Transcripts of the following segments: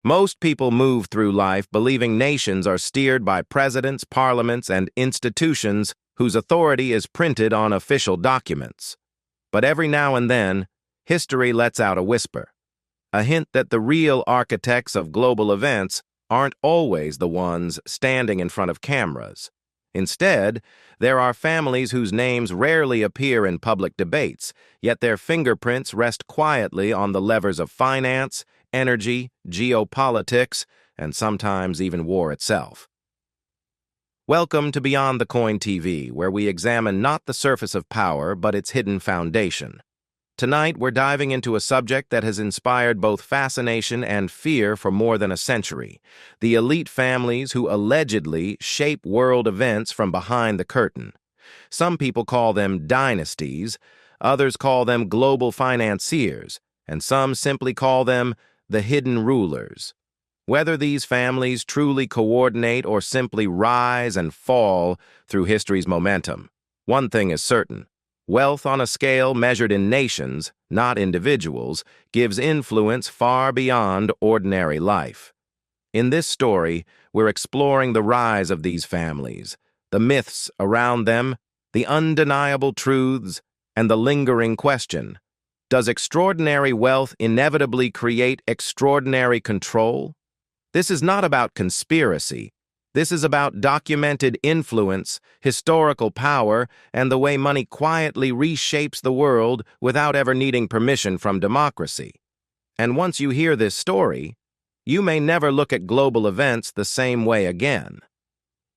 Most people move through life believing nations are steered by presidents, parliaments, and institutions whose authority is printed on official documents. But every now and then, history lets out a whisper, a hint that the real architects of global events aren't always the ones standing in front of cameras. Instead, there are families whose names rarely appear in public debates, yet their fingerprints rest quietly on the levers of finance, energy, geopolitics, and sometimes even war itself. Welcome to Beyond the Coin TV, where we examine not the surface of power, but its hidden foundation. Tonight, we're diving into a subject that has inspired both fascination and fear for more than a century: the elite families who allegedly shape world events from behind the curtain. Some people call them dynasties, others call them global financiers, and some simply call them the hidden rulers. Whether these families truly coordinate or simply rise and fall through history's momentum, one thing is certain: wealth on a scale measured in nations, not individuals, gives influence far beyond ordinary life. In this story, we're exploring the rise of these families, the myths around them, the undeniable truths, and the lingering question: does extraordinary wealth inevitably create extraordinary control? This is not about conspiracy. This is about documented influence, historical power, and the way money quietly reshapes the world without ever needing permission from democracy. And once you hear this story, you may never look at global events the same way again.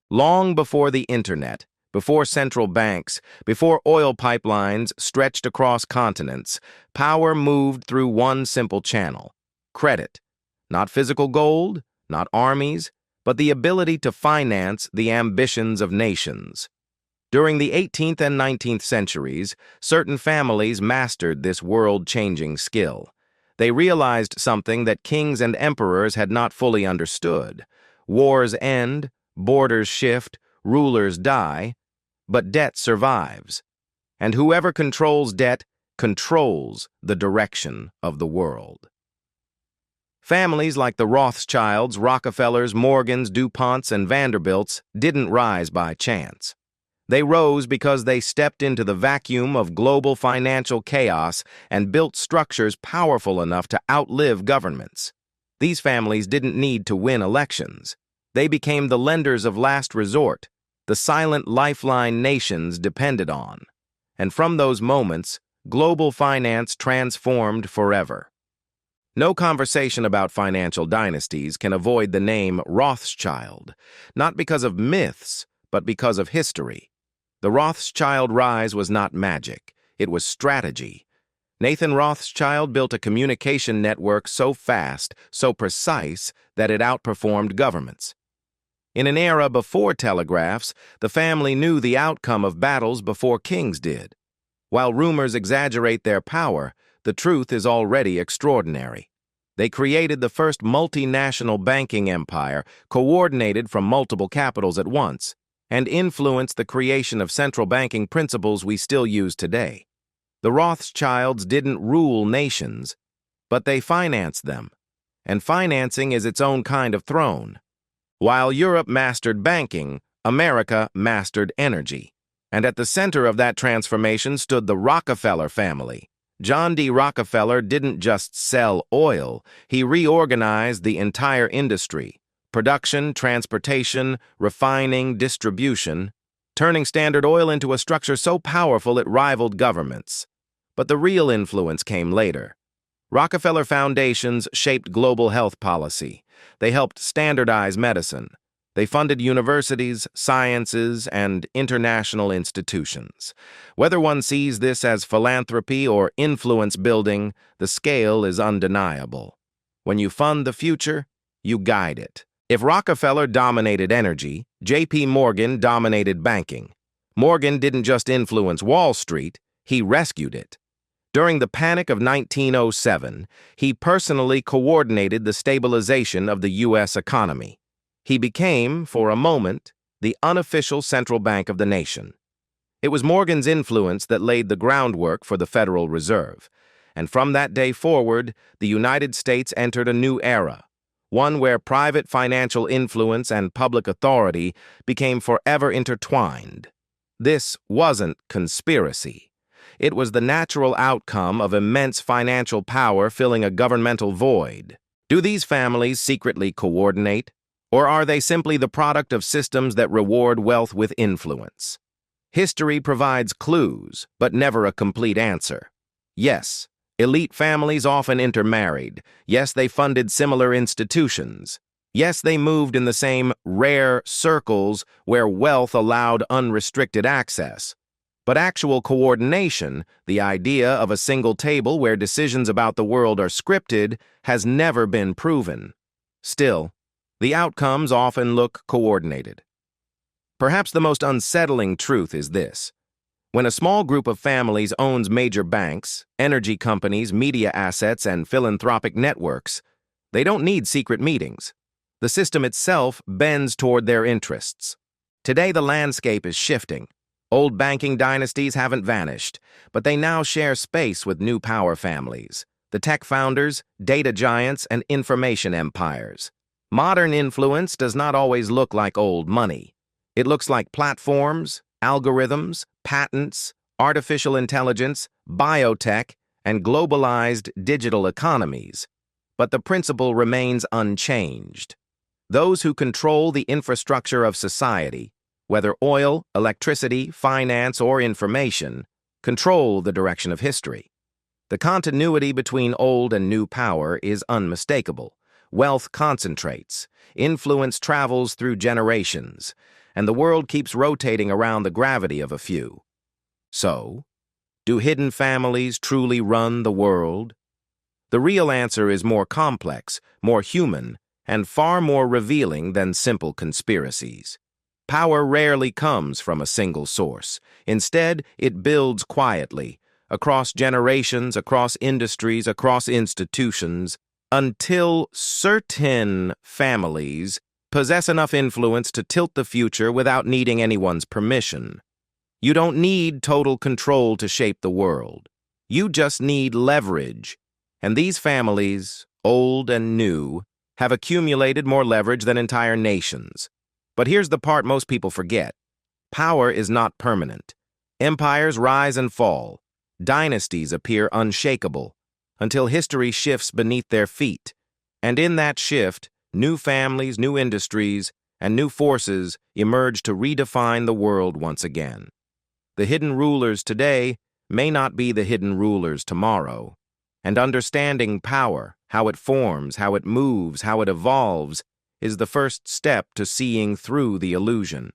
Long before the internet, before central banks, before oil pipelines stretched across continents, power moved through one simple channel: credit. Not physical gold, not armies, but the ability to finance the ambitions of nations. During the 18th and 19th centuries, certain families mastered this world-changing skill. They realized something that kings and emperors had not fully understood. Wars end, borders shift, rulers die, but debt survives. And whoever controls debt controls the direction of the world. Families like the Rothschilds, Rockefellers, Morgans, DuPonts, and Vanderbilts didn't rise by chance. They rose because they stepped into the vacuum of global financial chaos and built structures powerful enough to outlive governments. These families didn't need to win elections. They became the lenders of last resort, the silent lifeline nations depended on. And from those moments, global finance transformed forever. No conversation about financial dynasties can avoid the name Rothschild, not because of myths, but because of history. The Rothschild rise was not magic, it was strategy. Nathan Rothschild built a communication network so fast, so precise, that it outperformed governments. In an era before telegraphs, the family knew the outcome of battles before kings did. While rumors exaggerate their power, the truth is already extraordinary. They created the first multinational banking empire, coordinated from multiple capitals at once, and influenced the creation of central banking principles we still use today. The Rothschilds didn't rule nations, but they financed them. And financing is its own kind of throne. While Europe mastered banking, America mastered energy. And at the center of that transformation stood the Rockefeller family. John D. Rockefeller didn't just sell oil, he reorganized the entire industry: production, transportation, refining, distribution, turning Standard Oil into a structure so powerful it rivaled governments. But the real influence came later. Rockefeller foundations shaped global health policy. They helped standardize medicine. They funded universities, sciences, and international institutions. Whether one sees this as philanthropy or influence building, the scale is undeniable. When you fund the future, you guide it. If Rockefeller dominated energy, J.P. Morgan dominated banking. Morgan didn't just influence Wall Street, he rescued it. During the Panic of 1907, he personally coordinated the stabilization of the U.S. economy. He became, for a moment, the unofficial central bank of the nation. It was Morgan's influence that laid the groundwork for the Federal Reserve. And from that day forward, the United States entered a new era, one where private financial influence and public authority became forever intertwined. This wasn't conspiracy. It was the natural outcome of immense financial power filling a governmental void. Do these families secretly coordinate, or are they simply the product of systems that reward wealth with influence? History provides clues, but never a complete answer. Yes, elite families often intermarried. Yes, they funded similar institutions. Yes, they moved in the same rare circles where wealth allowed unrestricted access. But actual coordination, the idea of a single table where decisions about the world are scripted, has never been proven. Still, the outcomes often look coordinated. Perhaps the most unsettling truth is this. When a small group of families owns major banks, energy companies, media assets, and philanthropic networks, they don't need secret meetings. The system itself bends toward their interests. Today, the landscape is shifting. Old banking dynasties haven't vanished, but they now share space with new power families, the tech founders, data giants, and information empires. Modern influence does not always look like old money. It looks like platforms, algorithms, patents, artificial intelligence, biotech, and globalized digital economies. But the principle remains unchanged. Those who control the infrastructure of society, whether oil, electricity, finance, or information, control the direction of history. The continuity between old and new power is unmistakable. Wealth concentrates, influence travels through generations, and the world keeps rotating around the gravity of a few. So, do hidden families truly run the world? The real answer is more complex, more human, and far more revealing than simple conspiracies. Power rarely comes from a single source. Instead, it builds quietly, across generations, across industries, across institutions, until certain families possess enough influence to tilt the future without needing anyone's permission. You don't need total control to shape the world. You just need leverage. And these families, old and new, have accumulated more leverage than entire nations. But here's the part most people forget. Power is not permanent. Empires rise and fall. Dynasties appear unshakable, until history shifts beneath their feet. And in that shift, new families, new industries, and new forces emerge to redefine the world once again. The hidden rulers today may not be the hidden rulers tomorrow. And understanding power, how it forms, how it moves, how it evolves, is the first step to seeing through the illusion.